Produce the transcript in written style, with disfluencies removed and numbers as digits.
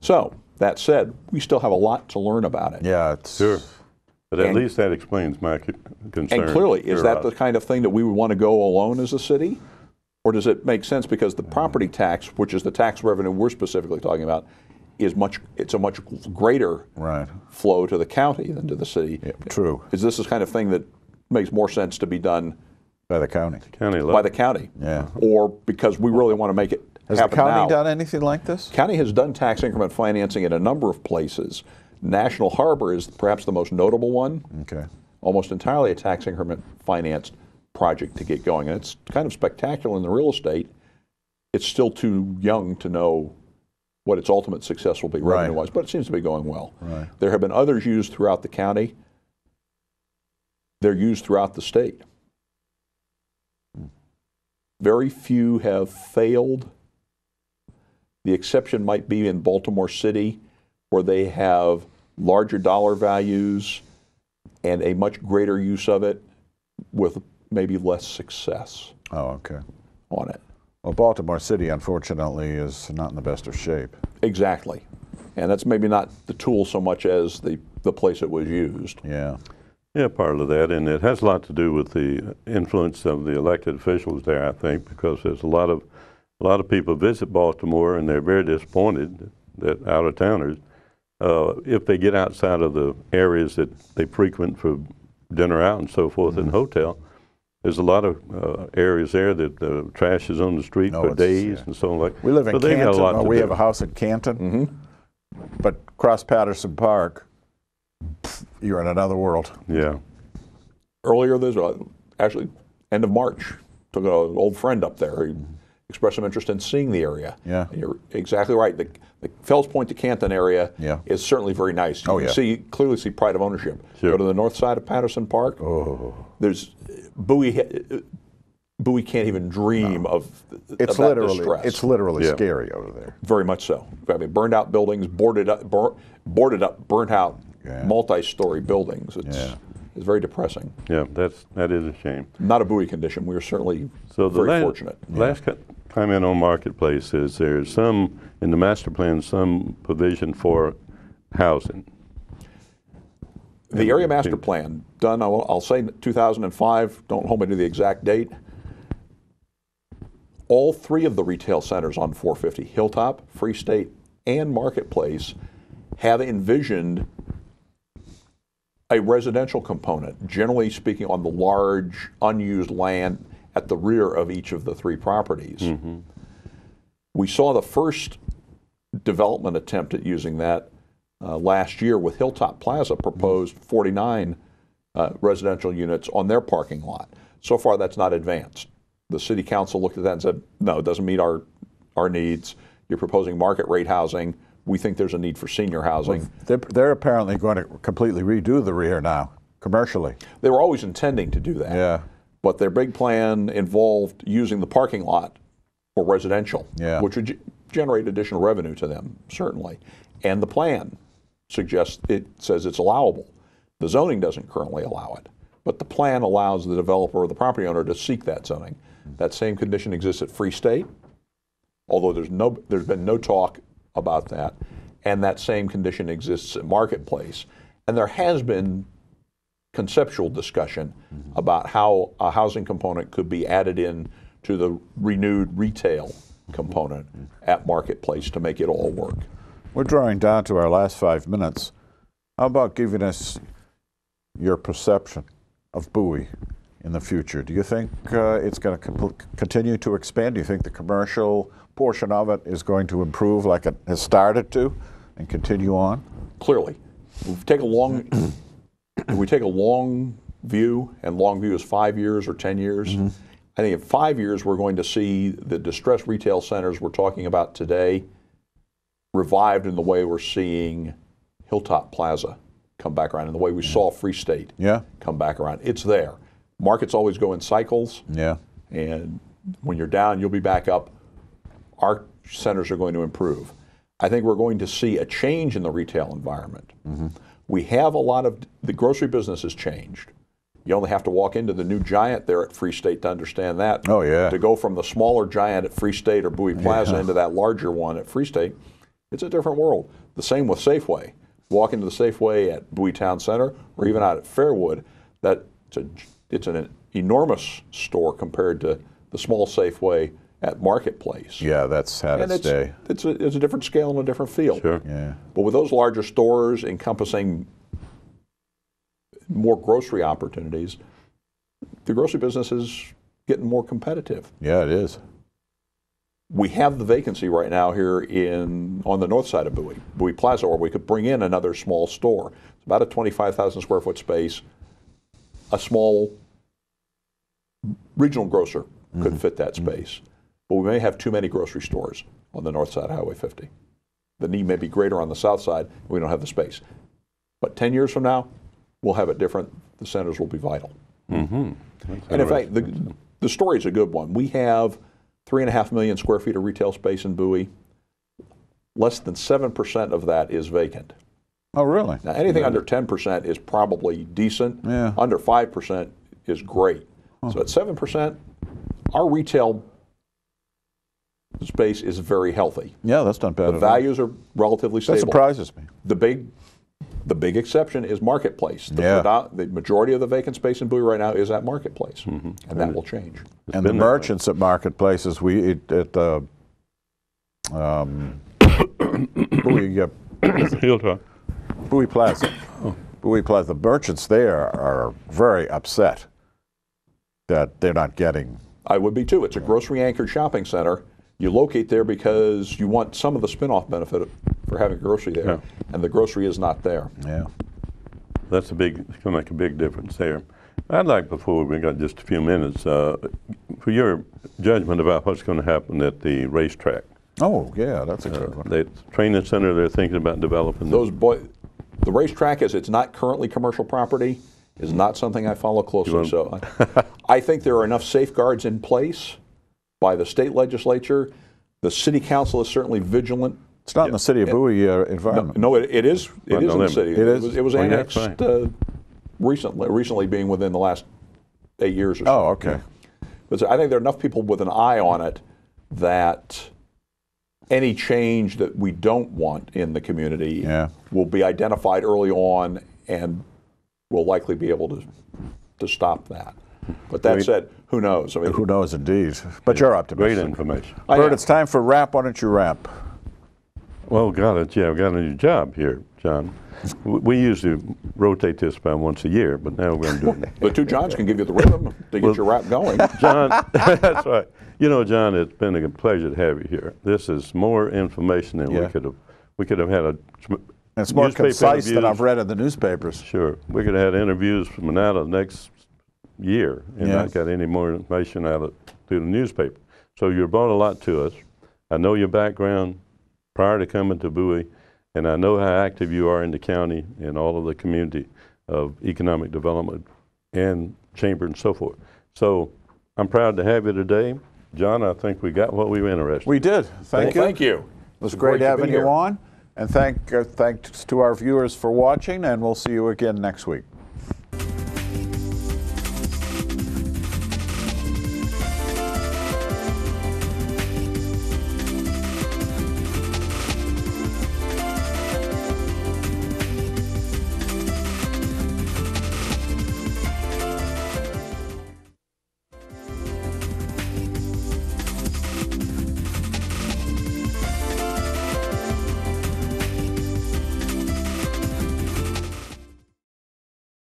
So, that said, we still have a lot to learn about it. Yeah, it's Sure. But at least that explains my concern. And clearly, is that the kind of thing that we would want to go alone as a city? Or does it make sense because the property tax, which is the tax revenue we're specifically talking about, it's a much greater flow to the county than to the city. Yeah, true. Is this the kind of thing that makes more sense to be done by the county? By the county. Yeah. Or because we really want to make it Has happen the county now. done anything like this? County has done tax increment financing in a number of places. National Harbor is perhaps the most notable one. Okay. Almost entirely a tax increment financed project to get going. And it's kind of spectacular in the real estate. It's still too young to know what its ultimate success will be revenue-wise, but it seems to be going well. Right. There have been others used throughout the county. They're used throughout the state. Very few have failed. The exception might be in Baltimore City, where they have larger dollar values and a much greater use of it with maybe less success on it. Well, Baltimore City, unfortunately, is not in the best of shape. Exactly. And that's maybe not the tool so much as the place it was used. Yeah. Yeah, part of that, and it has a lot to do with the influence of the elected officials there, I think, because there's a lot of people visit Baltimore and they're very disappointed that out-of-towners, if they get outside of the areas that they frequent for dinner out and so forth in hotel, there's a lot of areas there that the trash is on the street for days and so on. Like we live in Canton. We have a house in Canton, but across Patterson Park, you're in another world. Yeah. Earlier, actually, end of March, took an old friend up there. He expressed some interest in seeing the area. Yeah. And you're exactly right. The Fells Point to Canton area is certainly very nice. You can clearly see pride of ownership. Sure. Go to the north side of Patterson Park. There's Bowie can't even dream of that distress. It's literally scary over there. Very much so. I mean, burned out buildings, boarded up, burnt out, multi-story buildings. It's very depressing. Yeah, that is a shame. Not a Bowie condition. We are certainly very fortunate. Last comment on Marketplace is there's some, in the master plan, some provision for housing. The area master plan, done, I'll say 2005, don't hold me to the exact date. All three of the retail centers on 450, Hilltop, Free State, and Marketplace, have envisioned a residential component, generally speaking on the large unused land at the rear of each of the three properties. We saw the first development attempt at using that last year with Hilltop Plaza proposed 49 residential units on their parking lot. So far that's not advanced. The city council looked at that and said, no, it doesn't meet our needs. You're proposing market rate housing. We think there's a need for senior housing. Well, they're apparently going to completely redo the rear now, commercially. They were always intending to do that. Yeah. But their big plan involved using the parking lot for residential, which would generate additional revenue to them, certainly. And the plan says it's allowable. The zoning doesn't currently allow it, but the plan allows the developer or the property owner to seek that zoning. That same condition exists at Free State, although there's been no talk about that, and that same condition exists at Marketplace. And there has been conceptual discussion about how a housing component could be added in to the renewed retail component at Marketplace to make it all work. We're drawing down to our last 5 minutes. How about giving us your perception of Bowie in the future? Do you think it's going to continue to expand? Do you think the commercial portion of it is going to improve like it has started to and continue on? Clearly. We take a long view, and long view is 5 years or 10 years. I think in 5 years we're going to see the distressed retail centers we're talking about today revived in the way we're seeing Hilltop Plaza come back around, in the way we saw Free State come back around. It's there. Markets always go in cycles. And when you're down, you'll be back up. Our centers are going to improve. I think we're going to see a change in the retail environment. We have a lot of, the grocery business has changed. You only have to walk into the new Giant there at Free State to understand that. To go from the smaller Giant at Free State or Bowie Plaza into that larger one at Free State, It's a different world. The same with Safeway. Walk into the Safeway at Bowie Town Center or even out at Fairwood, it's an enormous store compared to the small Safeway at Marketplace. Yeah, that's had its day. It's a different scale and a different feel. Sure. Yeah. But with those larger stores encompassing more grocery opportunities, the grocery business is getting more competitive. Yeah, it is. We have the vacancy right now here on the north side of Bowie Plaza, where we could bring in another small store. It's about a 25,000 square foot space. A small regional grocer could fit that space. But we may have too many grocery stores on the north side of Highway 50. The need may be greater on the south side, and we don't have the space. But 10 years from now, we'll have it different. The centers will be vital. And in fact, the story's a good one. We have 3.5 million square feet of retail space in Bowie. Less than 7% of that is vacant. Oh, really? Now, anything under 10% is probably decent. Yeah. Under 5% is great. So at 7%, our retail space is very healthy. Yeah, that's not bad. The values are relatively stable. That surprises me. The big exception is Marketplace. The majority of the vacant space in Bowie right now is at Marketplace, and that will change. And the merchants at marketplaces, Bowie Hilltop. Bowie Plaza. Bowie Plaza. The merchants there are very upset that they're not getting. I would be too. It's a grocery-anchored shopping center. You locate there because you want some of the spin-off benefit for having grocery there, and the grocery is not there. Yeah. It's going to make a big difference there. I'd like, before we got just a few minutes, for your judgment about what's going to happen at the racetrack. Oh, yeah, that's a good one. The training center, they're thinking about developing. The racetrack, as it's not currently commercial property, is not something I follow closely. So I think there are enough safeguards in place by the state legislature. The city council is certainly vigilant. It's not in the city of Bowie environment. No, it is. It is in the city. It was annexed recently, being within the last 8 years or so. Oh, okay. But I think there are enough people with an eye on it that any change that we don't want in the community will be identified early on, and we'll likely be able to stop that. But that said, who knows? I mean, who knows indeed. But you're optimistic. Great information. Bert, it's time for wrap. Why don't you wrap? Well, I've got a new job here, John. We usually rotate this about once a year, but now we're going to do it. The two Johns can give you the rhythm to get your rap going. John, that's right. You know, John, it's been a pleasure to have you here. This is more information than we could have had a. It's more concise than I've read in the newspapers. Sure, we could have had interviews from now to next year, and not got any more information out of through the newspaper. So you brought a lot to us. I know your background prior to coming to Bowie, and I know how active you are in the county and all of the community of economic development and chamber and so forth. So I'm proud to have you today. John, I think we got what we were interested in. We did. Thank you. Thank you. It was great having you on. And thanks to our viewers for watching, and we'll see you again next week.